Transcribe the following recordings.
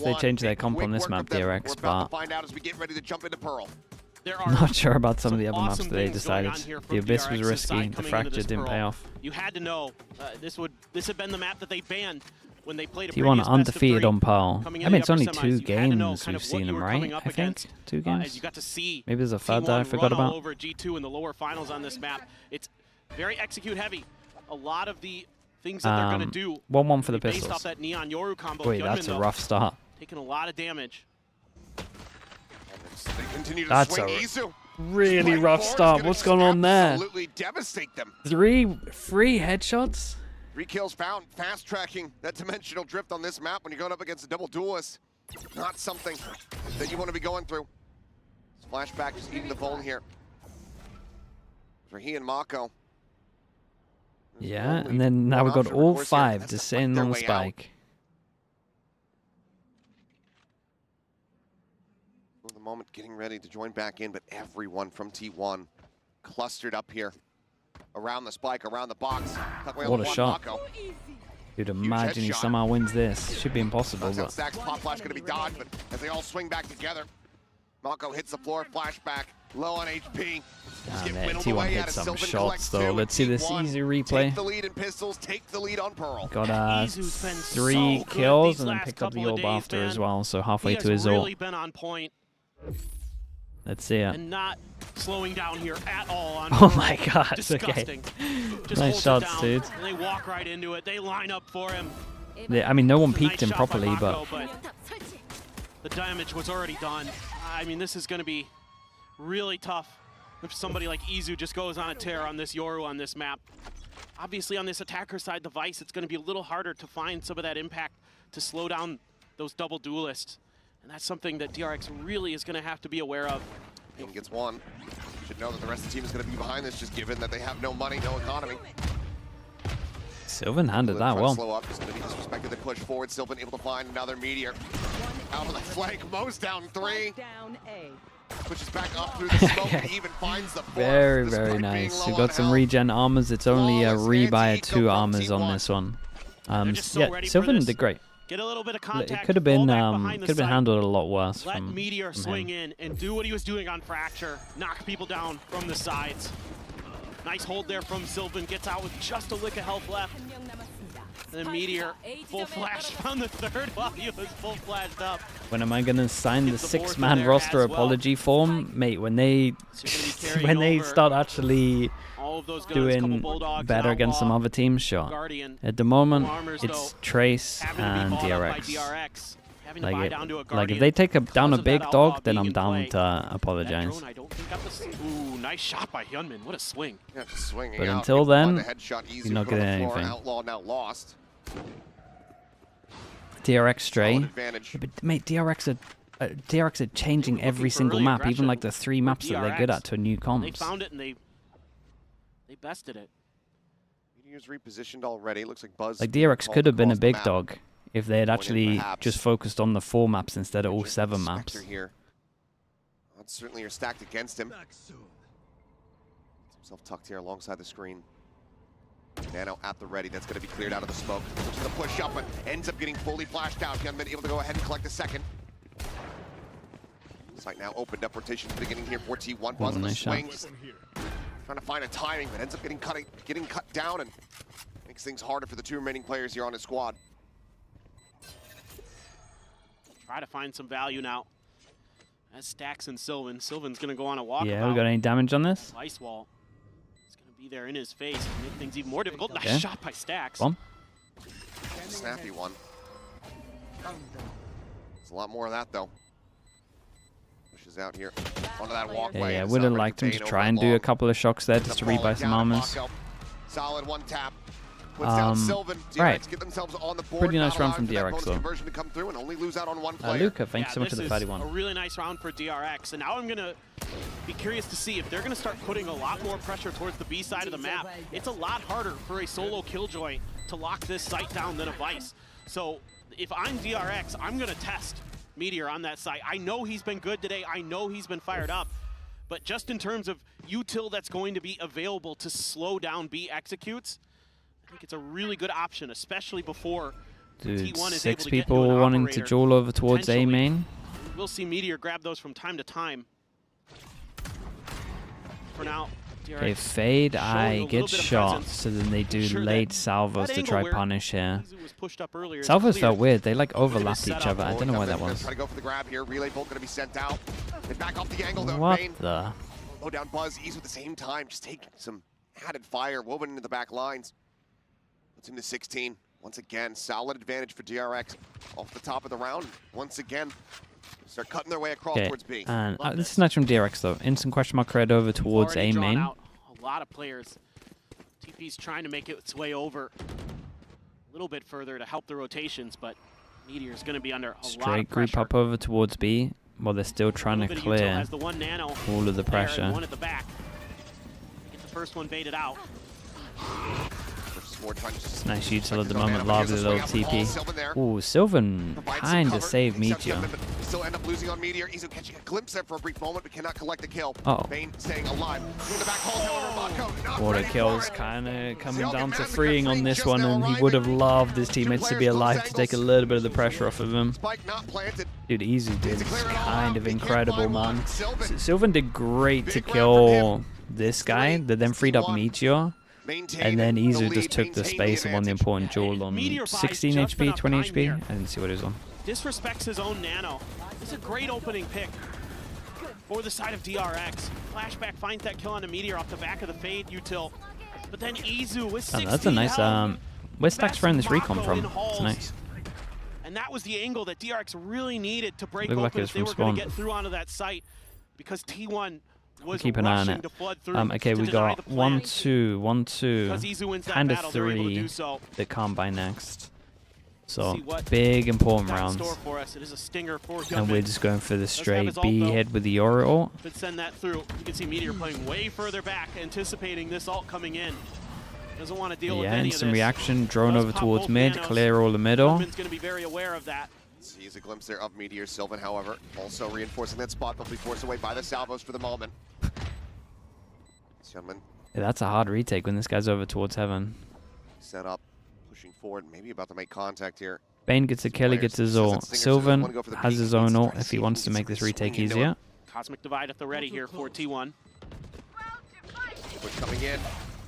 They changed their comp on this map, DRX, but not sure about some of the other maps that they decided. The Abyss was risky, the Fracture didn't pay off. You had to know this had been the map that they banned when they played a T1 undefeated on Pearl. I mean, it's only 2 games we've seen them, right? I think 2 games. Maybe there's a third that I forgot about. Over G2 in the lower finals on this map. It's very execute heavy. A lot of the things that they're going to do 1-1 for the based pistols. off that Neon Yoru combo. Wait, that's a rough start. Taking a lot of damage. That's a really rough start. What's going on there? Absolutely devastate them. Free headshots? 3 kills found, fast tracking that dimensional drift on this map when you're going up against a double duelist. Not something that you want to be going through. Flashback just eating the phone here. For he and Mako. Yeah, and then now we've got all 5 descending on the spike. For the moment, getting ready to join back in, but everyone from T1 clustered up here. Around the spike, around the box. What a shot. You'd imagine he somehow wins this. Should be impossible, but... Stacks pop flash going to be dodged, but as they all swing back together, Mako hits the floor, flashback, low on HP. And T1 hit some shots, though. Let's see this easy replay. Take the lead in pistols, take the lead on Pearl. Got 3 kills and then picked up the orb after as well, so halfway to his ult. Let's see it. And not slowing down here at all. On oh my god, disgusting. Okay. Nice shots, dude. And they walk right into it. They line up for him. I mean, no one peeked him properly, Mako, but the damage was already done. I mean, this is going to be really tough if somebody like Izu just goes on a tear on this Yoru on this map. Obviously, on this attacker side device, it's going to be a little harder to find some of that impact to slow down those double duelists. And that's something that DRX really is going to have to be aware of. Ping gets 1. Should know that the rest of the team is going to be behind this, just given that they have no money, no economy. Sylvan handled that well. Slow up, just going to be disrespected. They push forward. Sylvan able to find another meteor. Out on the flank, Mo's down 3. Pushes back up through the smoke and even finds the 4th. Very nice. We got some regen armors. It's only a rebuy of 2 armors on this one. Yeah, Sylvan did great. Get a little bit of contact. It could have been handled a lot worse. Let Meteor swing in and do what he was doing on Fracture. Knock people down from the sides. Nice hold there from Sylvan. Gets out with just a lick of health left. And then Meteor full flash on the 3rd while he was full flashed up. When am I gonna sign the 6-man roster apology form, mate? When they start actually doing better against some other teams, sure. At the moment, it's Trace and DRX. Like if they take down a big dog, then I'm down to apologize. Ooh, nice shot by Hyunmin. What a swing. Yeah, swinging but out. until then, you're not getting anything. Outlaw now lost. DRX stray. Yeah, but mate, DRX are changing every single map, even like the 3 maps that they're good at to new comps. They found it and they bested it. Meteor's repositioned already. Looks like Buzz. Like DRX could have been a big dog if they had actually just focused on the 4 maps instead of all 7 maps. Here. Odds certainly are stacked against him. Gets himself tucked here alongside the screen. Nano at the ready. That's going to be cleared out of the smoke. Looks the push up, but ends up getting fully flashed out. Hyunmin able to go ahead and collect a 2nd. Site now opened up. Rotation at the beginning here for T1. Buzz on the swing. Trying to find a timing, but ends up getting cut down and makes things harder for the 2 remaining players here on his squad. Try to find some value now. As Stacks and Sylvan. Sylvan's going to go on a walk. Yeah, we got any damage on this? Ice wall. It's going to be there in his face and make things even more difficult. Nice shot by Stacks. Snappy one. There's a lot more of that, though. Pushes out here onto that walkway. Yeah, would have liked him to try and do a couple of shocks there just to rebuy some armors. Solid 1 tap. Right. Pretty nice round from DRX though. Luca, thanks so much for the 31. A really nice round for DRX, and now I'm gonna be curious to see if they're gonna start putting a lot more pressure towards the B side of the map. It's a lot harder for a solo Killjoy to lock this site down than a Vice. So if I'm DRX, I'm gonna test Meteor on that site. I know he's been good today. I know he's been fired up. But just in terms of util that's going to be available to slow down B executes, I think it's a really good option, especially before Dude, T1 is 6 able to get people into an wanting to operator, duel over towards A potentially. main. We'll see Meteor grab those from time to time. For now, DRX Okay, Fade showing a Eye little gets bit of shot, presence. so then they do Sure late that salvos to angle try where punish here. Izu was pushed up earlier is Salvos clear. felt weird. They like Look at his overlapped each setup. other. I don't know why that Try was. to go for the grab here. Relay bolt gonna be sent out. And back off the angle though. What Bane. the? Low down Buzz, Izu at the same time, just taking some added fire woven into the back lines. Puts him to 16. Once again, solid advantage for DRX off the top of the round. Once again, start cutting their way across Okay, towards B. and this is nice from DRX though. Instant question mark cred over towards Already A drawn main. out a lot of players. TP's trying to make its way over a little bit further to help the rotations, but Meteor's going to be under a lot of Straight pressure. group up over towards B while they're still trying to clear Has the one nano all of the there pressure. and one at the back. Get the first one baited out. Nice util at the moment. Lovely little TP. Ooh, Sylvan kind of saved Meteor. Still end up losing on Meteor. Izu catching a glimpse there for a brief moment, but cannot collect the kill. Uh-oh. Bane staying alive. In the back hole, however, Mako not Water ready kills for it. kind of coming Zelda down to has the freeing cut on free this just one, now and he arriving. would have loved his Two teammates to be players, alive close to take a angles. little bit of the pressure off of him. Spike not planted. Dude, Izu did To clear it all kind out. of He can't incredible, fly one. man. Sylvan Sylvan did great to Big round kill from this guy, that then freed up 3-1. Meteor, and then the Izu lead, just took the maintain space and won the advantage. important duel on Meteor buys 16 just HP, enough 20 time HP. here. I didn't see what it was on. Disrespects his own nano. This is a great opening pick for the side of DRX. Flashback finds that kill on a Meteor off the back of the fade util. But then Izu with 60 Oh, that's a nice, health. where's Stack's friend this recon Mako in from? It's halls. nice. And that was the angle that DRX really needed to break Looked like open it if was they from were going to spawn. get through onto that site, because T1 was Keep an eye on rushing it. to flood through Okay, to we deny got the plan. 1-2, 1-2, Because Izu wins that kind of battle, they're able to 3 do so. that can't buy next. So, See what big important Got in rounds. store for us. It is a stinger for And Gunman. we're just going for the have straight his ult, B though. head with the Yoru ult. Could send that through. You can see Meteor playing way further back, anticipating this ult coming in. Doesn't want to deal with Yeah, any of instant this. reaction, drone Does over pop towards both mid, nanos. clear all the middle. Gunman's going to be very aware of that. Sees a glimpse there of Meteor. Sylvan, however, also reinforcing that spot. They'll be forced away by the salvos for the moment. This gentleman Yeah, that's a hard retake when this guy's over towards heaven. set up, pushing forward, maybe about to make contact here. Bane gets a kill, he gets his ult. Sylvan has his own ult if he wants to make this retake easier. Cosmic Divide at the ready here for T1. Push coming in,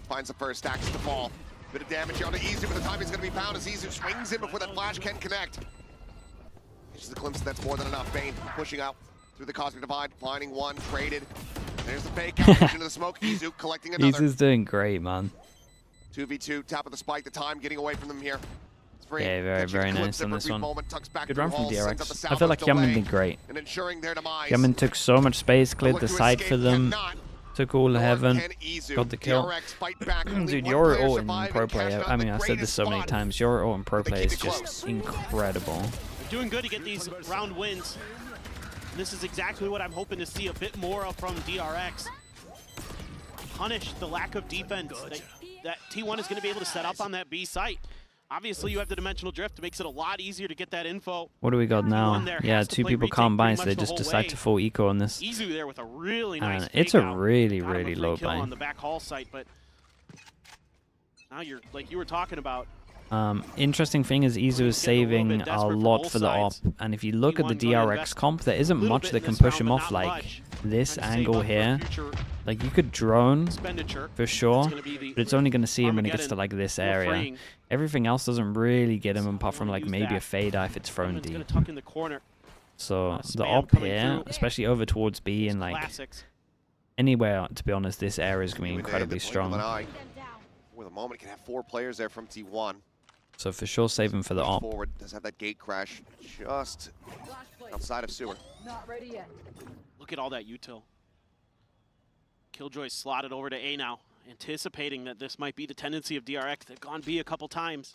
finds the first, stacks the fall. Bit of damage onto Izu, but the time he's going to be found as Izu swings in before that flash can connect. Just a glimpse, that's more than enough. Bane pushing out through the Cosmic Divide, finding one, traded. There's the fake out into the smoke. Izu collecting another. Izu's doing great, man. 2v2, top of the spike, the time getting away from them here. It's free. Yeah, very, Catching very a glimpse nice on there for a this brief one. moment, tucks back Good through run from walls, sends up DRX. the I feel like salvos Yaman delay, did great. and ensuring their demise. Yaman took so much space, cleared Look the to side for escape, them, cannot. took all the Nor heaven, can Izu. got the kill. DRX fight back. Only Dude, one Yoru player ult in survived pro and play, cashed I out mean, the I've said this greatest so many spot. times, Yoru ult in pro They play keep is it just close. incredible. They're doing good to get these round wins. This is exactly what I'm hoping to see a bit more of from DRX. Punish the lack of defense that T1 is going to be able to set up on that B site. Obviously, you have the dimensional drift. It makes it a lot easier to get that info. What do we got now? T1 there Yeah, has to 2 play people retake can't buy, pretty so much they the just whole decide way. to full eco on this. Izu there with a really nice It's fake a out. really, Got him a really free low kill buy. on the back hall site, but now you're like you were talking about. Interesting thing is Izu is Getting a little saving bit a desperate from lot both for the op, sides. and if you look at the T1's gonna DRX invest comp, there isn't a little much bit that in can this push round, him but off not like much. this Trying to save angle up for here. future Like you could drone expenditure. for sure, It's gonna be the but it's only going to see him when it gets to Armageddon like this for area. freeing. Everything else doesn't really get him apart from like Use maybe a that. fade eye if it's thrown Gunman's gonna deep. tuck in the corner. So the spam op coming here, through. especially over towards B and like Classics. anywhere, to be honest, this area is going to be incredibly strong. For the moment, can have 4 players there from T1. So for sure, save him for the op. Forward does have that gate crash just outside of sewer. Not ready yet. Look at all that util. Killjoy slotted over to A now, anticipating that this might be the tendency of DRX. They've gone B a couple times.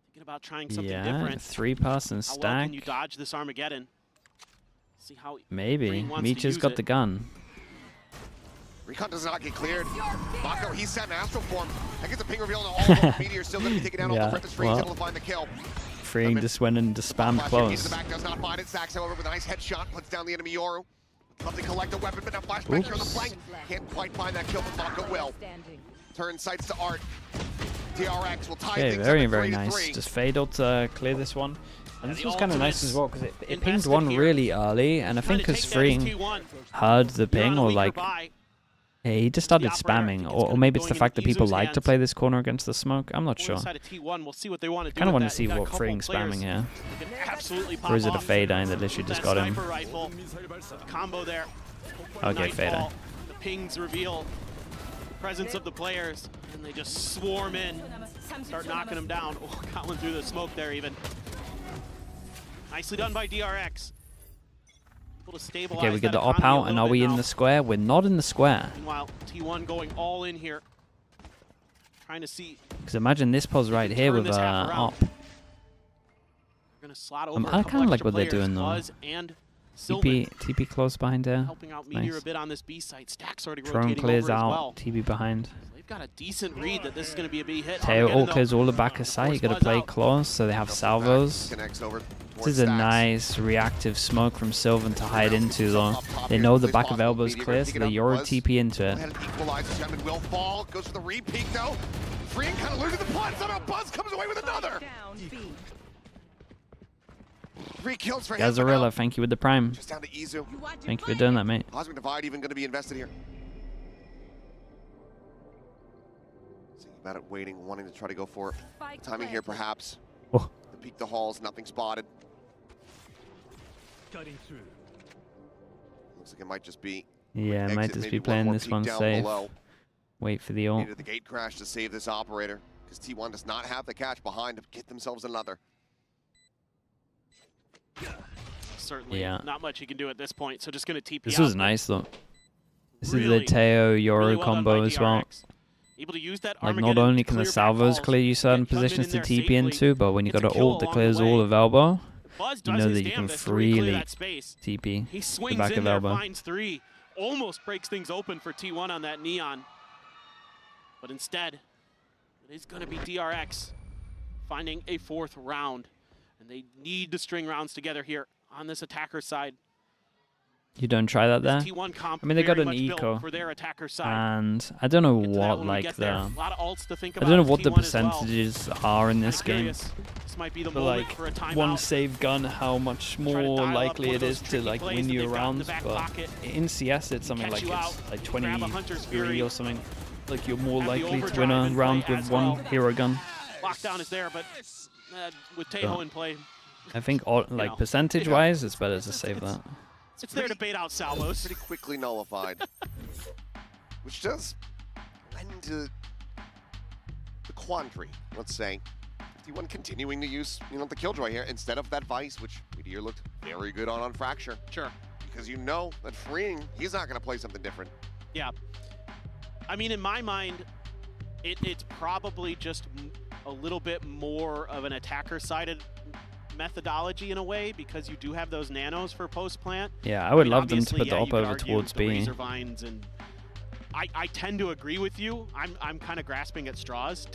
Thinking about trying something Yeah, different. 3-pass and How well stack. can you dodge this Armageddon? See how Maybe. Green wants to Meech's use got it. the gun. Recon does not get cleared. Mako, he's set in astral form. That gets a ping reveal on all of Meteor still going to be taken down Yeah, off the front. He's well. able to find the kill. Freeing just went in to spam Flash into close. the back does not find it. Sacks, however, with a nice headshot, puts down the enemy Yoru. Love to collect a weapon, but now flashback here on the Oops. flank. Can't quite find that kill, but Mako will. Standing. Turn sights to Art. DRX will tie Okay, things very, up at very 3-3. nice. Just Fadel to clear this one. And this the was kind of nice as well because it pinged one here. really early, and I think because Freeing T1. heard the You're on ping a or weaker like buy. yeah, he just started operator, I spamming, think it's or gonna maybe be it's the going fact that into people Izu's like to hands. play this corner against the smoke. I'm not We're sure. inside of T1. We'll see what they want to do. Kind of with want to that. see You've got a what couple Freeing players spamming here. who can absolutely pop Or is it a off. Fade Eye that literally just got him? Sniper rifle. Combo there. Okay, Nightfall. Fade Eye. The pings reveal the presence of the players, and they just swarm in, start knocking them down. Oh, got one through the smoke there even. Nicely done by DRX. Able to stabilize Okay, we get that the op economy a out, and little are we bit in now. the square? We're not in the square. Meanwhile, T1 going all in here. Trying to see. Because imagine this pose right here turn with this half around. op. They're going to slot over I a kind couple of like extra what they're players. doing though. Buzz and Sylvan TP close behind there. helping out Meteor Nice. a bit on this B site. Stack's already Drone rotating clears over as out. well. TB behind. So they've got a decent read that this is going to be a big hit. Teo Armageddon, all though, clears all the back of sight. You got to Buzz play out. close, so they have salvos. Connects over This is a towards Stacks. nice reactive smoke from Sylvan to hide into though. They know the back of elbow's clear, so they Yoru TP into it. Ahead of equalizer, Gentleman will fall. Goes for the repeat though. Freeing kind of losing the plot. Somehow Buzz comes away with another. 3 kills for him. but now Gazarilla, thank you with the prime. just down to Izu. Thank you for doing that, mate. Cosmic Divide even going to be invested here. Thinking about it, waiting, wanting to try to go for it. Timing here, perhaps. Oh. The peek the halls, nothing spotted. Looks like it might just be. Yeah, exit, might just maybe be playing more this peek one down safe. below. Wait for the ult. Needed the gate crash to save this operator, because T1 does not have the catch behind to get themselves another. Certainly Yeah. not much you can do at this point, so just going to TP This out. was nice though. This Really, is the Teo Yoru really well done by combo as well. DRX. Able to use that Like not Armageddon only to can the clear back salvos halls, clear you certain get Gunman positions in to there TP safely. into, but when you Gets got a an kill ult that along clears the all way. of elbow, Buzz you does know his that you can damnedest to re-clear freely that space. TP He the swings back in of there, elbow. finds 3, almost breaks things open for T1 on that Neon. But instead, it is going to be DRX finding a 4th round. And they need to string rounds together here on this attacker side. You don't try that there. T1 comp I mean, they got very an much built eco, for their attacker side. and I don't know Get to that what when we like get there. the A lot of alts to think I about don't know with what the T1 as well. percentages are in this Kinda game. curious. This might be the But moment like for a timeout. one save gun, how much Try to more dial up likely one it of is those to tricky like plays win that you they've got in the rounds, back but pocket. in CS it's something Catch like you it's out, like grab a Hunter's 23 Fury, or something. Like you're more have the likely to overdrive win a in round play with as one well. hero gun. Lockdown is there, but with Tejo in play, I think all, You like know. percentage-wise, it's better to save that. it's there to bait out salvos. Pretty quickly nullified. Which does lend to the quandary, let's say. T1 continuing to use, the Killjoy here instead of that Vice, which Meteor looked very good on Fracture. Sure. Because you know that Freeing, he's not going to play something different. Yeah. I mean, in my mind, it's probably just a little bit more of an attacker-sided methodology in a way, because you do have those nanos for post-plant. Yeah, I would mean, love them to obviously, put the yeah, op you could over argue towards the B. Razor Vines, and I tend to agree with you. I'm kind of grasping at straws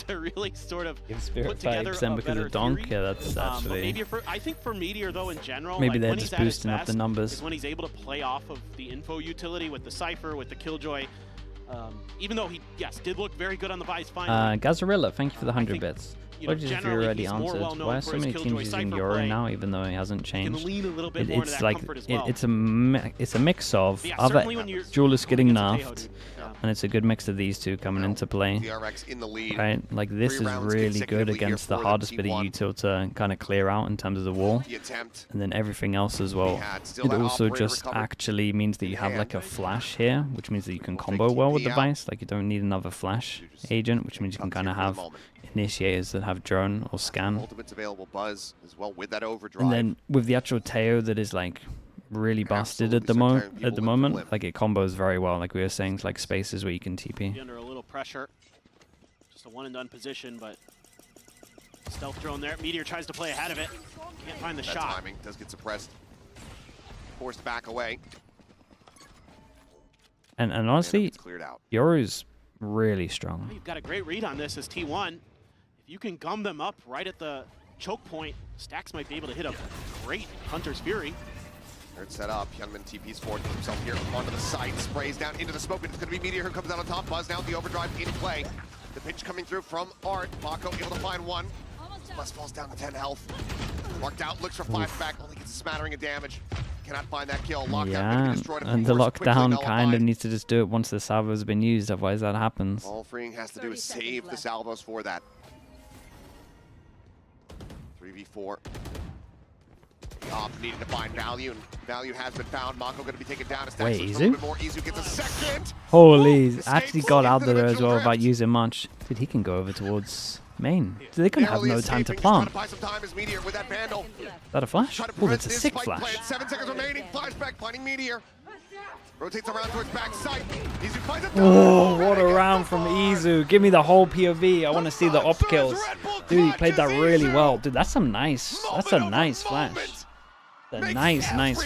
to really sort of Spirit put together 5% a because better of Donk. theory. Yeah, that's But actually maybe I think for Meteor though in general, maybe like, they're when just he's at his boosting up the best numbers. is when he's able to play off of the info utility with the Cypher, with the Killjoy. Even though he, did look very good on the Vice finally. Gazarilla, thank you for the I 100 think, bits. you know, Apologies if you generally already he's more answered. well known Why are for so his many Killjoy teams using Cypher Yoru play. now, even though he hasn't He can changed? lean a little bit more into It's that like comfort as well. it's a mix of Yeah, other certainly when you're duelists going getting against a Tejo, nerfed, dude. Yeah. and it's a good mix of these two coming into play. DRX in the lead. Right, like this 3 is rounds really good consecutively here against the for hardest bit of T1. util to kind of clear out in terms of the wall, The attempt. and then everything else as well. had still It that also operator just recovered actually means that you have like a flash here, which means that you can combo well with the Vice. Like you don't need another flash agent, which means you can kind of have initiators that have drone or scan. Ultimate's available. Buzz as well with that overdrive. And then with the actual Teo that is like really busted at the moment, like it combos very well. Like we were saying, it's like spaces where you can TP. Under a little pressure. Just a one and done position, but stealth drone there. Meteor tries to play ahead of it. Can't find the that shot. timing does get suppressed. Forced back away. And honestly, It's cleared out. Yoru's really strong. You've got a great read on this as T1. If you can gum them up right at the choke point, Stacks might be able to hit a great Hunter's Fury. Third set up. Hyunmin TP's forward, puts himself here onto the side, sprays down into the smoke, and it's going to be Meteor who comes out on top. Buzz now, the overdrive in play. The pitch coming through from Art. Mako able to find one. Plus falls down to 10 health. Marked out, looks for flashback, only gets a smattering of damage. Cannot find that kill. Lockdown Yeah, destroyed. and the lockdown kind of needs to just do it once the salvos have been used, otherwise that happens. All Freeing has to do is save the salvos for that. 3v4. Op needing to find value, and value has been found. Mako going to be taken down. Wait, a Izu? little bit more. Izu gets a second. Holy, actually got out there as well without using much. Dude, he can go over towards main. They can have no time to plant. Is that a flash? Oh, that's a sick flash. 7 seconds remaining. Flashback, finding Meteor. Rotates around towards backside. Izu finds a Oh, what a round from Izu. Give me the whole POV. I want to see the op kills. Dude, he played that really well. Dude, that's a nice flash. A nice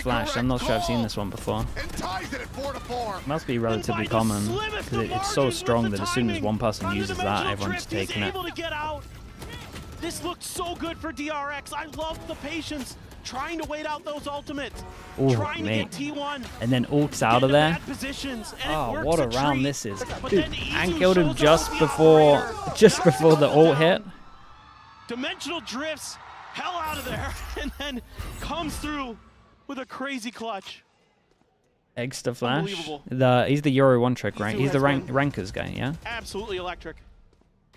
flash. I'm not sure I've seen this one before. Must be relatively common because it's so strong that as soon as one person uses that, everyone's taking it. This looked so good for DRX. I love the patience. Trying to wait out those ultimates. Oh, trying mate. to get T1. And then ults out of there. Oh, what a round this is. Dude, and killed him just before the ult hit. Dimensional drifts hell out of there and then comes through with a crazy clutch. Eggs to flash. He's the Yoru one trick, right? He's the rankers guy, yeah? Absolutely electric.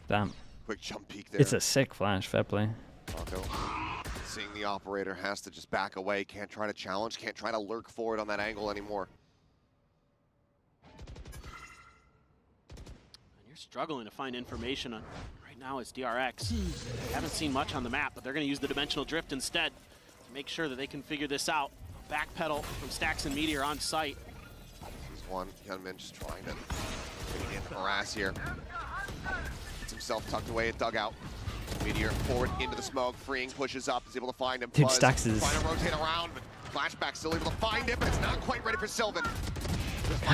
Damn. Quick jump peek there. It's a sick flash, fair play. Seeing the operator has to just back away, can't try to challenge, can't try to lurk forward on that angle anymore. And you're struggling to find information on right now is DRX. Haven't seen much on the map, but they're going to use the dimensional drift instead to make sure that they can figure this out. Backpedal from Stax and Meteor on site. He's one. Hyunmin just trying to harass here. Gets himself tucked away at dugout. Meteor forward into the smoke, Freeing pushes up, is able to find him. Dude, Stax is... Trying to rotate around, but Flashback still able to find him, but it's not quite ready for Sylvan.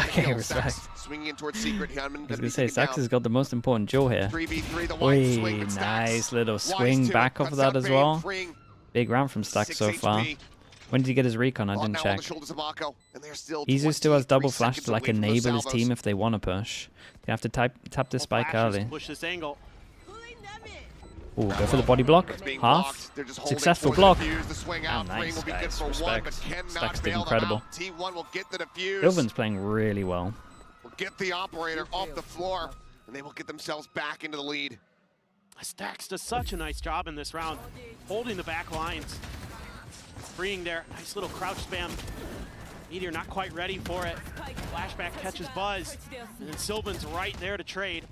Okay, respect. Swinging in towards Secret, Hyunmin. I was gonna say, Stax has got the most important duel here. 3v3, the wide swing, but nice little Wise swing two, back off of cuts that out as well. Freeing, Big round from Stax so 6 far. HP. When did he get his recon? I didn't Now on check. the shoulders of Mako, and they're still Izu still has double 23 flash seconds to like away from those enable his salvos. team if they want to push. You have to tap this spike early. Push this angle. Ooh, go for the body block. Half. Successful block. Ah, nice, guys. Respect. Stax did incredible. T1 will get the defuse. Sylvan's playing really well. Will get the operator off the floor, and they will get themselves back into the lead. Stax does such a nice job in this round, holding the back lines. Freeing there, nice little crouch spam. Meteor not quite ready for it. Flashback catches Buzz, and then Sylvan's right there to trade.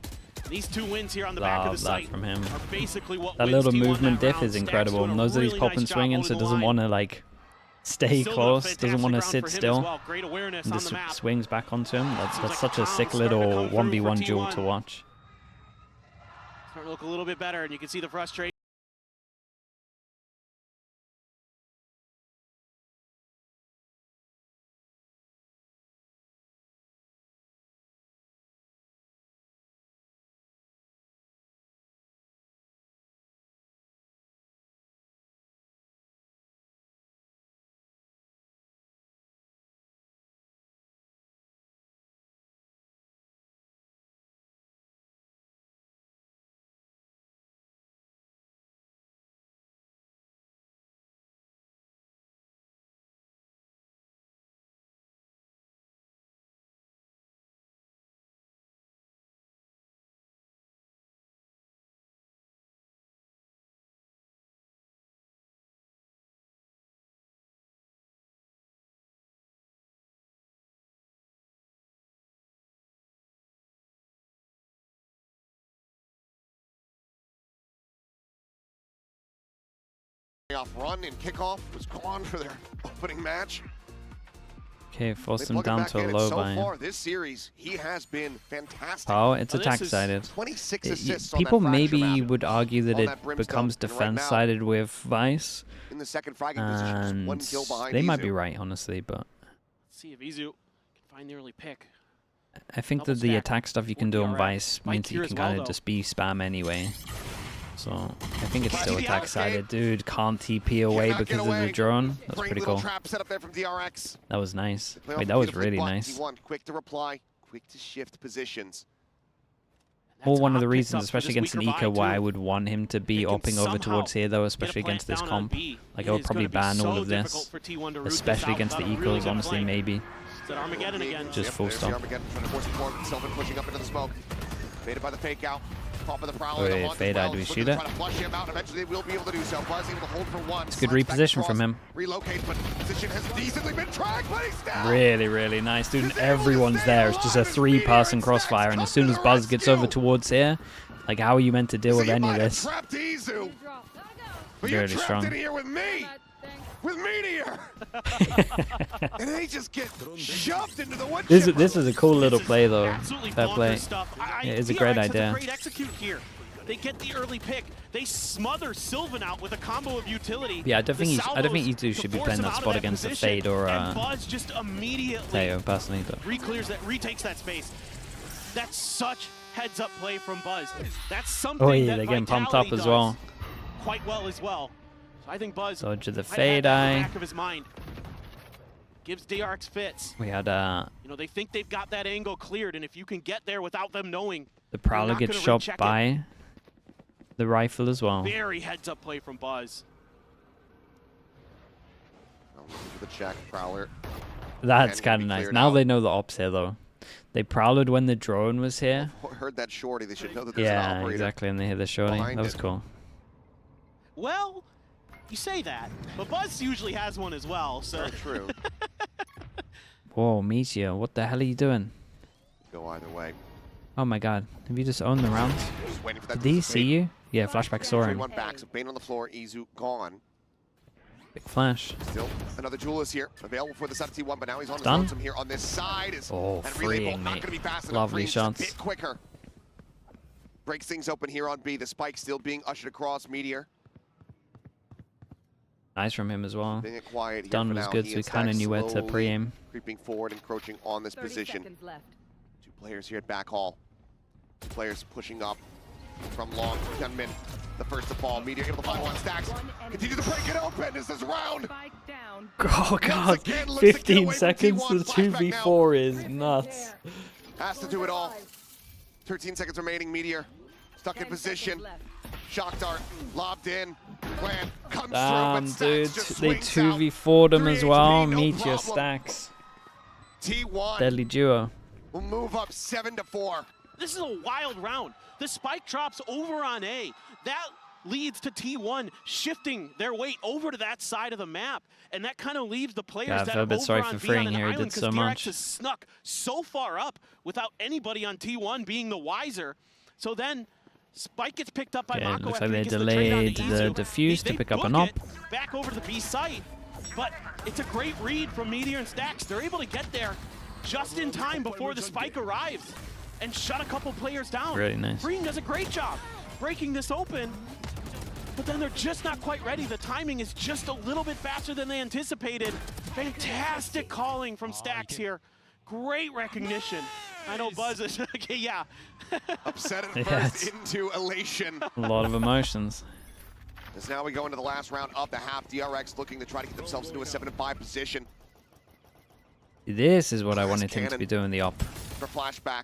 These two wins here on the back of the site from him. are basically what That wins little T1 movement that diff round. is Stax incredible. doing a Knows that he's really popping nice job swinging, so holding the doesn't line. want to like stay Still close. doing a Doesn't want to fantastic sit round for him as still. well. Great awareness And on just the map. swings back onto him. That's Seems like such a a sick pound starting to little come through 1v1 for duel T1. to watch. Starting to look a little bit better, and you can see the frustration. Off run and kickoff was gone for their opening match. Okay, forced They him plug him down back to a in, and low so buy. far this series, he has been fantastic. Oh, it's Oh, this attack is sided. 26 assists People on that fracture maybe map. would argue that On it that Brimstone, becomes and right defense now- sided with Vice, in the second fragging position, just one and kill behind they might Izu. be right, honestly. But Let's see if Izu can find the early pick. I think Double that the stack attack stuff you for can do on DRX. Vice Spike means that here you as can well, kind though. of just be spam anyway. So I think it's still But attack sided. Dude, can't TP away Cannot get because of the away. drone. That's Great pretty little cool. trap set up there from DRX. That was nice. They play Wait, off that was beautifully, really but nice. T1 quick to reply, quick to shift positions. Or one of a the hot reasons, pickup for especially this against an weaker eco, vibe, why I too. would want him to be They can opping over somehow towards here, though, get a especially against plant this down on comp. B. Like, It I would is probably gonna be ban all so of difficult this, for T1 to root this especially out against the without a really ecos, good honestly, play. maybe. Is that Armageddon again? Just full there's the stop. Armageddon trying to force the forward. Sylvan pushing up into the smoke. Baited by the fake out. Pop of the Prowler. Wait, the fade eye, do we shoot it? Try to flush him out. Eventually they will be able to do so. Buzz able to hold for one. It's good Slides back reposition across, from him. Relocates, but position has decently been tracked, but he's down. Really, really nice, dude. Everyone's there. It's just a 3-person crossfire, and as soon as Buzz gets over towards here, like, how are you meant to deal with any of this? But Really you're trapped strong. in here with me. With Meteor. And they just get shoved into the wood This chipper. is a cool little This is play, though. absolutely Fair play. bonkers stuff. It is a great DRX has idea. a great execute here. They get the early pick. They smother Sylvan out with a combo of utility. Yeah, I don't think you two to should be force playing him that out of spot against the position, Fade or and Buzz just immediately Teo, personally, but retakes that space. That's such heads-up play from Buzz. That's something oh yeah, that they're getting pumped Vitality up as does well. quite well as well. So I think Buzz Dodge of the might have Fade that in the Eye. back of his mind. Gives DRX fits. We had You know, they think they've got that angle cleared, and if you can get there without them knowing, the Prowler not gets gonna shot recheck it. by the rifle as well. very heads-up play from Buzz. The check, Prowler. That's And kind be of nice. cleared Now out. they know the ops here, though. They prowled when the drone was here. Heard that shorty. They should know that there's an Yeah, operator. exactly, and they hit the shorty. behind That was it. cool. Well, you say that, but Buzz usually has one as well, so. Very true. Whoa, Meteor, what the hell are you doing? Go either way. Oh my god, have you just owned the round? Just waiting for that. Did he see you? Yeah, flashback saw him. 3-1 back. So Bane on the floor. Izu gone. Big flash. Still another Duelist here, available for the 7T1, but now he's on his Done. lonesome here on this side. Oh, and relay ball freeing, not mate. going to be fast enough. Lovely Freeing's just shots. A bit quicker. Breaks things open here on B. The spike still being ushered across. Meteor Nice from him as well. being it quiet here Done for was now. good, He so we and kind of Stack knew where to slowly pre-aim. creeping forward, encroaching on this 30 position. seconds left. Two players here at back hall. Two players pushing up from long. Gunman, the first to fall. Meteor able to find one. Stacks continue to break it open. This is round. Spike down. Oh god, again, looks to get 15 away from seconds to T1. Flashback 2v4 is nuts. Has to do it all. 13 seconds remaining. Meteor stuck in 10 position. seconds left. Shock dart lobbed in. Plan comes Damn, through, but dude, Stacks just they swings out. 2v4'd him 3 as well. HP, no Meteor problem. stacks. T1 Deadly duo. will move up 7-4. This is a wild round. The spike drops over on A. That leads to T1 shifting their weight over to that side of the map. And that kind of leaves the players Yeah, I that feel are a bit over sorry on for B on freeing an here. He island did 'cause so DRX much. has snuck so far up without anybody on T1 being the wiser. So then Spike gets picked up by Okay, Mako looks after like he they gets the trade on delayed to the Izu. defuse to They pick up book an op. it back over to the B site. But it's a great read from Meteor and Stacks. They're able to get there just in time before the spike arrives and shut a couple players down. Really nice. Green does a great job breaking this open, but then they're just not quite ready. The timing is just a little bit faster than they anticipated. Fantastic calling from Stacks here. Great recognition. I know Buzz is, okay, yeah. Upset at Yeah, first it's- into elation. A lot of emotions. As now we go into the last round of the half. DRX looking to try to get themselves into a 7-5 position This is what I Chris wanted him to Cannon. be doing, the op. for flashback.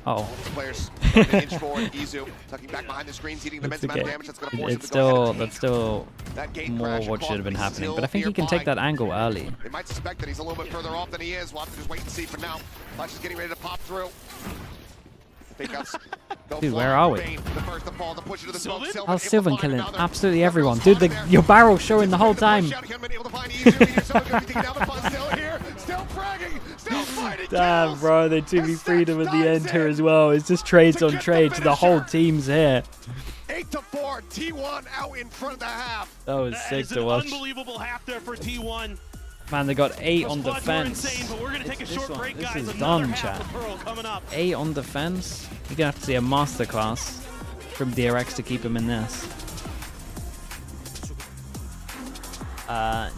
Oh, All the players starting to inch forward. Izu tucking back behind the screens, eating the immense That's amount of okay. damage. That's going to force him It's to go ahead still, and that's take still that gate more crash. what should have been He's happening. still But I think he can take nearby. that angle early. They might suspect that he's a little bit further off than he is. We'll have to just wait and see for now. Flash is getting ready to pop through. Fake outs. Go Dude, fly. where are we? Bane, the first to fall, the push into the smoke. Sylvan? Sylvan How's Sylvan able to find killing another. absolutely Got everyone? no Dude, spot there. your barrel showing the whole Push time. out, haven't been able to find Izu. Sylvan's gonna be taking down the fun. Still here, still fragging, still fighting. Damn, kills. bro, they 2v3'd him at the end here as well. It's just trades on trades. The whole team's here. 8-4, T1 out in front of the half. That was That sick is to an watch. unbelievable half there for T1. Man, they got 8 Those on floods were defense. insane, but we're gonna take a This short one- break, this guys. is Another done, half chat. of Pearl coming up. 8 on defense. You're gonna have to see a masterclass from DRX to keep him in this.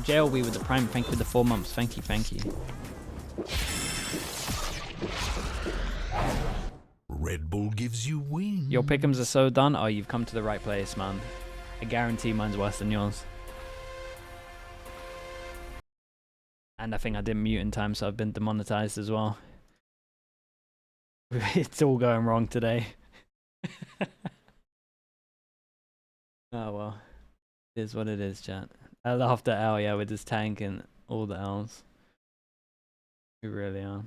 JLB with the prime. Thank you for the 4 months. Thank you, thank you. Red Bull gives you wings. Your pick'ems are so done. Oh, you've come to the right place, man. I guarantee mine's worse than yours. And I think I didn't mute in time, so I've been demonetized as well. It's all going wrong today. Oh well. It is what it is, chat. L after L, yeah, with this tank and all the L's. We really are.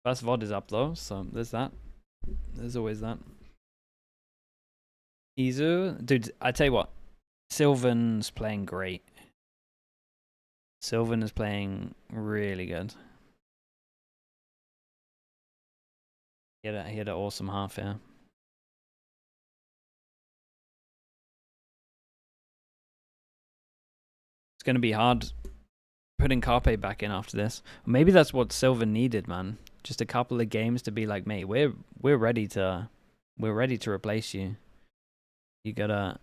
First VOD is up though, so there's that. There's always that. Izu, dude, I tell you what, Sylvan's playing great. Sylvan is playing really good. He had an awesome half, yeah. It's gonna be hard putting Carpe back in after this. Maybe that's what Sylvan needed, man. Just a couple of games to be like, mate, we're ready to replace you. You gotta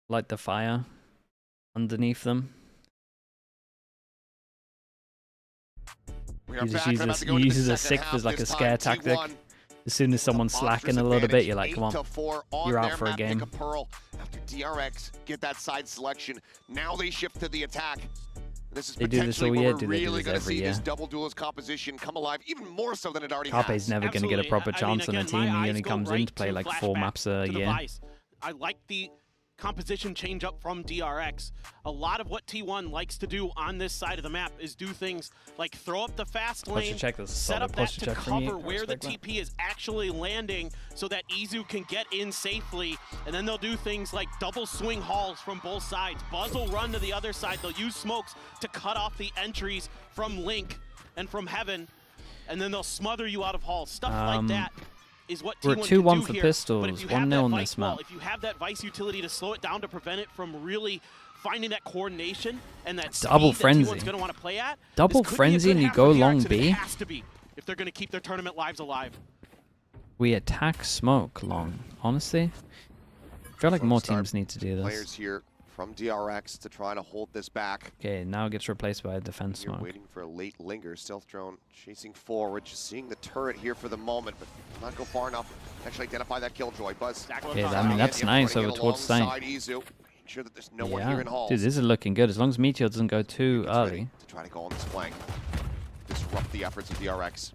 light the fire underneath them. He just uses a sixth as like a scare tactic. As soon as someone's slacking a little bit, you're like, come on, you're out for a game. After DRX get that side selection, now they shift to the attack. This is They do this all year, do they do really this every year? This double duelist composition come alive even more so than it already Carpe's has. never going to get a proper chance on a team. He only comes in to play like 4 maps a year. I like the composition change up from DRX. A lot of what T1 likes to do on this side of the map is do things like throw up the fast lane, set up that to cover where the TP is actually landing so that Izu can get in safely, and then they'll do things like double swing hauls from both sides. Buzz will run to the other side. They'll use smokes to cut off the entries from Link and from Heaven, and then they'll smother you out of halls. Stuff like that is what we're T1 2-1 can do for here. pistols, 1-0 on this map. If you have that Vice utility to slow it down to prevent it from really finding that coordination and that double frenzy. That T1's gonna want to play at, double frenzy and you go long B. It has to be if they're going to keep their tournament lives alive. We attack smoke long. Honestly, I feel like more teams need to do this. Players here from DRX to try to hold this back. Okay, now it gets replaced by a defense You're smoke. waiting for a late linger. Stealth drone chasing forward, just seeing the turret here for the moment, but not go far enough to actually identify that killjoy. Buzz. Okay, I mean that's nice over towards site. Sure that there's no one here in halls. Dude, this is looking good. As long as Meteor doesn't go too early. To try to go on this flank, disrupt the efforts of DRX.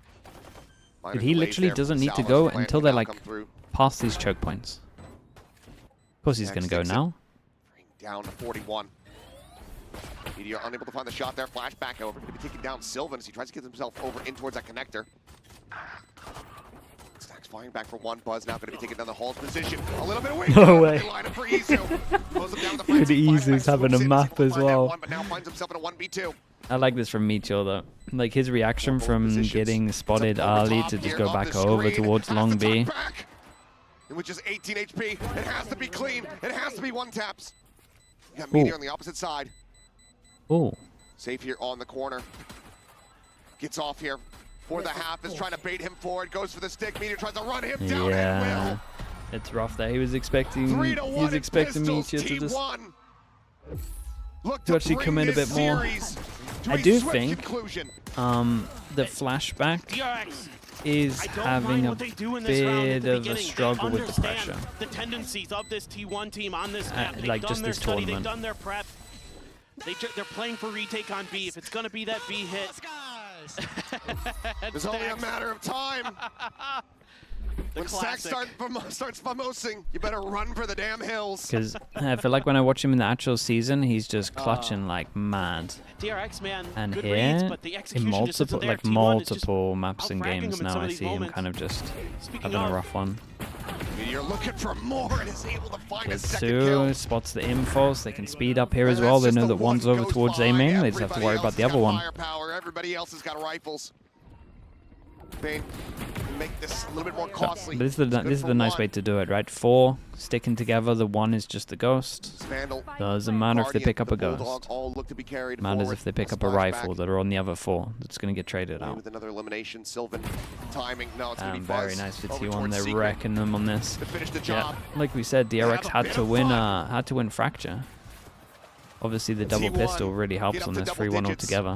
Dude, he literally doesn't need to go until they're like past these choke points. Of course he's gonna go now. Down to 41. Meteor unable to find the shot there. Flashback over. Going to be taking down Sylvan as he tries to get himself over in towards that connector. Stacks firing back for one. Buzz now going to be taking down the Hall's position. A little bit away. No way. Could Izu's having a map as well. But now finds himself in a 1v2. I like this from Meteor though. Like his reaction from getting spotted early to just go back over towards long B. Which is 18 HP. It has to be clean. It has to be one taps. You got Meteor on the opposite side. Oh. Safe here on the corner. Gets off here for the half. Is trying to bait him forward. Goes for the stick. Meteor tries to run him down. Yeah. And It's rough there. He was expecting Meteor to just to actually come in a bit more. I do think the flashback is having a bit of a struggle with the pressure. The tendencies of this T1 team on this map. Like just this tournament. They've done their prep. They're playing for retake on B. If it's going to be that B hit. It's only a matter of time. When Stack starts famosing, you better run for the damn hills. Because I feel like when I watch him in the actual season, he's just clutching like mad. DRX, man, and good here, reads, but the in multiple maps and games now, I see him kind of just having a rough one. You're looking for more and is able to find a second Two kill. spots the info, so they can speed up here as well. They know that one's over towards A main. They just have to worry about the other one. Everybody else has got rifles. Bane, make this a little bit more costly. But this is the nice way to do it, right? 4 sticking together. The 1 is just the ghost. Doesn't matter if they pick up a ghost. Matters if they pick up a rifle that are on the other 4. That's going to get traded out. With another elimination, Sylvan timing. No, it's going to be very nice for T1. They're wrecking them on this. Yeah, like we said, DRX had to win Fracture. Obviously, the double pistol really helps on this 3-1 altogether.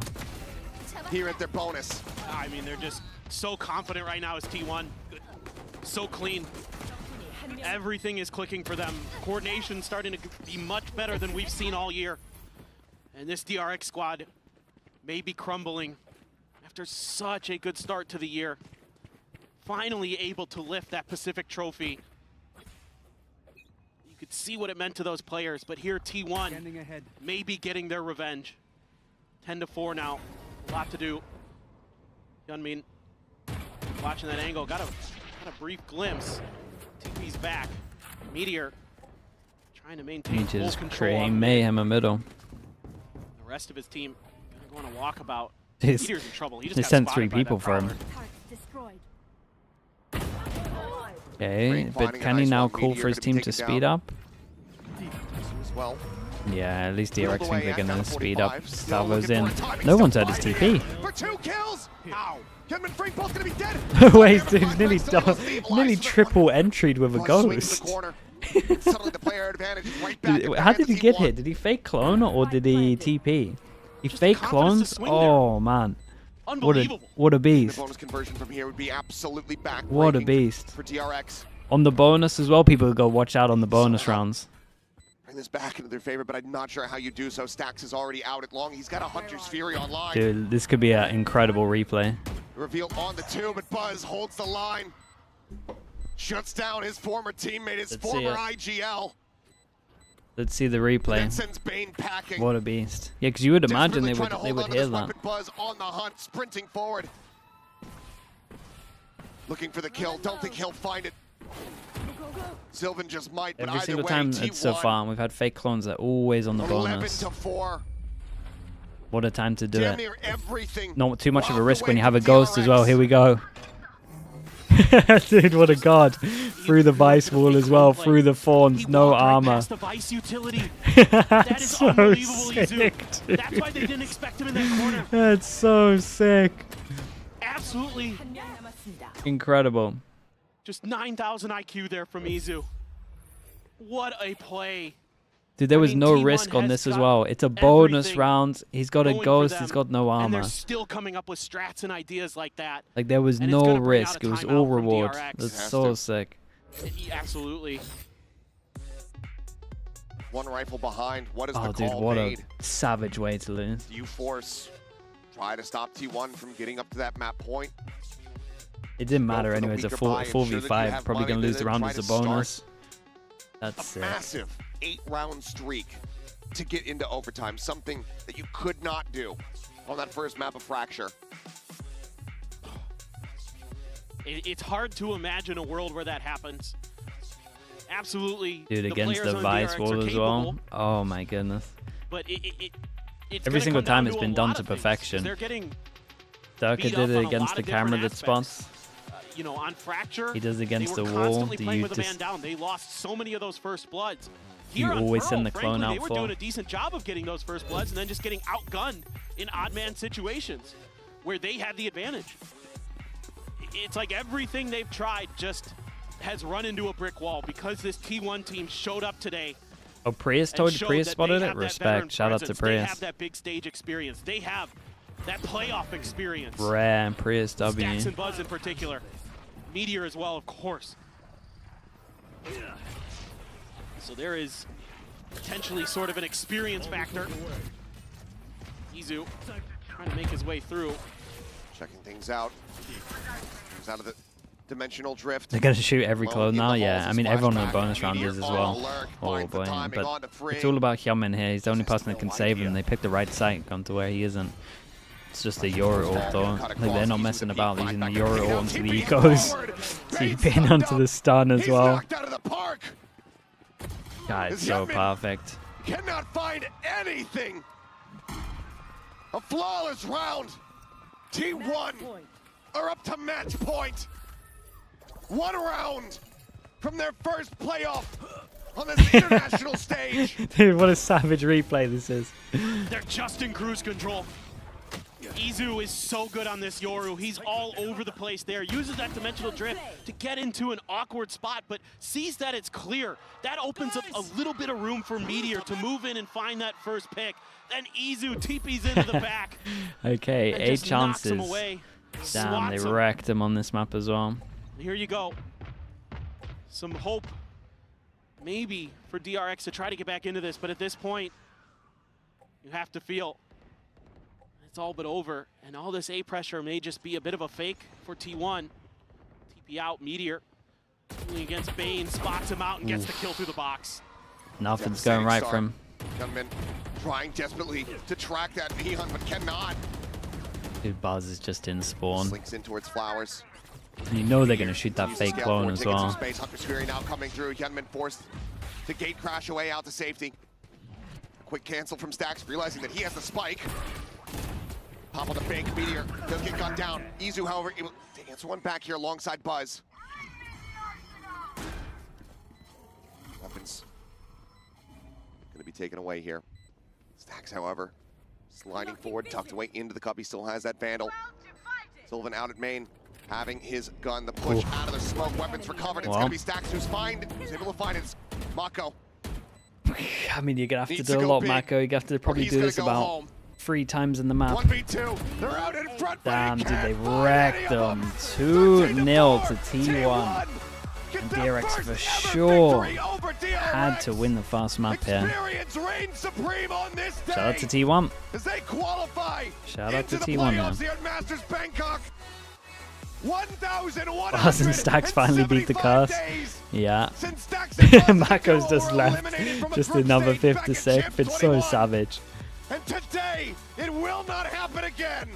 Here at their bonus. I mean, they're just so confident right now as T1. So clean. Everything is clicking for them. Coordination starting to be much better than we've seen all year. And this DRX squad may be crumbling after such a good start to the year. Finally able to lift that Pacific trophy. You could see what it meant to those players, but here T1 may be getting their revenge. 10-4 now, a lot to do. Hyunmin watching that angle, got a brief glimpse. TP's back. Meteor trying to maintain full just control. creating mayhem in the middle. The rest of his team gonna go on a walkabout. Jeez. Meteor's in trouble. He just They got sent spotted 3 by people that for him. prowler. Okay, but finding a can he nice now one. call Meteor for his gonna be team to taken speed down. up? As well. Yeah, at least Peeled DRX think away they're at gonna down speed up 45. Still Salvo's looking in. for a timing. No Still one's had his fighting TP. For 2 kills. Ow. Hyunmin Frank both gonna be dead. Wait, Damn it, dude, five nearly, breaks, still able to stabilize nearly for the triple entried with a Cross swing to the ghost. corner. Suddenly the player advantage is right back. How did he get hit? Did he fake clone or did he TP? He Just fake confidence to clones? swing there. Oh man. Unbelievable. What a The beast. bonus conversion from here would be absolutely back. What a beast. For DRX. On the bonus as well, people go watch out on the bonus rounds. Bring this back into their favor, but I'm not sure how you do so. Stax is already out at long. He's got a Hunter's Fury online. Dude, this could be an incredible replay. Reveal on the 2, but Buzz holds the line. Shuts down his former teammate, his Let's see former it. IGL. Let's see the Then replay. sends Bane packing. What a beast. Yeah, because you would imagine Desperately they trying to would hold onto hear this that. weapon. Buzz on the hunt, sprinting forward. Looking for the kill. Don't think he'll find it. Sylvan just might, but Every either single way, time it's so T1 far, we've had fake clones that are always on the 11 bonus. to 4. What a time to do Damn it. near everything. Not too much of a walked risk away when you have a from ghost as well. DRX. Here we go. Dude, what a god. Through the vice wall as well, through the thorns, He no walked right armor. past the Vice utility. That That's is so unbelievable, Izu. sick, dude. That's why they didn't expect him in that corner. That's so sick. Absolutely. Incredible. Just 9,000 IQ there from Izu. What a play. Dude, there I was mean, no T1 risk on has this as got well. It's a bonus everything round. He's got a going for ghost. them, He's got no And armor. they're still coming up with strats and ideas like that. Like, there was and it's no gonna bring out risk. a It was timeout all from reward. DRX. That's Has so to. sick. Absolutely. One rifle behind. What is Oh, the dude, call what made? a savage way to lose. Do you force try to stop T1 from getting up to that map point? It didn't matter for the anyway. It's a weaker 4 buy, ensure that you 4v5. have Probably money going to to lose the then round try as to a start bonus. A That's sick. massive 8-round streak to get into overtime. Something that you could not do on that first map of Fracture. It's hard to imagine a world where that happens. Absolutely. Dude, the against players the on vice DRX wall are as capable, well. Oh my goodness. But it's Every gonna single come down time it's to been a done lot to of things, 'cause perfection. They're getting, Durka beat did up it on a against lot the of camera different that spots. you know, on Fracture. He does against they were the wall. constantly Do playing you with a man just down. They lost so many of those first bloods. You Here on always Pearl, send the clone frankly, out they were for? doing a decent job of getting those first bloods and then just getting outgunned in odd man situations where they had the advantage. It's like everything they've tried just has run into a brick wall because this T1 team showed up today. Oh, Prius and told you showed Prius that spotted they it? have that veteran Respect. Shout out to presence. They Prius. have that big stage experience. They have that playoff experience. Rare Prius W. Stax and Buzz in particular. Meteor as well, of course. So there is potentially sort of an experience factor. Izu trying to make his way through. Checking things out. Comes out of the dimensional drift. They're going to shoot every Lone clone in the now? halls Yeah, I is mean, everyone in the flashback. bonus round Meteor is as on well. alert, Oh finds the boy, timing but onto Free. it's all about Hyunmin here. He's the only Just person that can no save him. idea. They picked the right site, gone to where he isn't. It's just a Yoru ult though. Like, they're not messing about using the Yoru ult onto the ecos. TPing onto the stun as He's well. knocked out of the park. God, it's so perfect. Cannot find anything. A flawless round. T1 are up to match point. 1 round from their first playoff on this international stage. Dude, what a savage replay this is. They're just in cruise control. Izu is so good on this Yoru. He's all over the place there. Uses that dimensional drift to get into an awkward spot, but sees that it's clear. That opens up a little bit of room for Meteor to move in and find that first pick. Then Izu TP's into the back. Okay, and 8 just knocks him chances. away. Damn, they Swats him. wrecked him on this map as well. Here you go. Some hope, maybe, for DRX to try to get back into this, but at this point, you have to feel it's all but over. And all this A pressure may just be a bit of a fake for T1. TP out, Meteor. Going against Bane, spots him out and gets the kill through the box. Nothing's going right for him. Gunman trying desperately to track that Neon, but cannot. Dude, Buzz is just in spawn. Slinks in towards Flowers. And you know they're going to shoot that fake clone as well. Hunter's Fury now coming through. Gunman forced to gate crash away out to safety. Quick cancel from Stax, realizing that he has the spike. Pop on the bank, Meteor does get gunned down. Izu, however, able to answer one back here alongside Buzz. Weapons gonna be taken away here. Stax, however, sliding forward, tucked away into the cup. He still has that Vandal. Sylvan out at main, having his gun. The push out of the smoke. Weapons recovered. It's gonna be Stax who's able to find it. It's Mako. I mean, you're gonna have to do a lot, Mako. You're gonna have to probably do this about 3 times in the map. 1v2. They're out in front. Damn, dude, they wrecked them. 2-0 to T1. And DRX for sure had to win the fast map here. Shout out to T1. Shout out to T1 now. Bangkok. Buzz and Stax finally beat the curse. Yeah. Mako's just left. Just another 5th to 6th. It's so savage. And today, it will not happen again.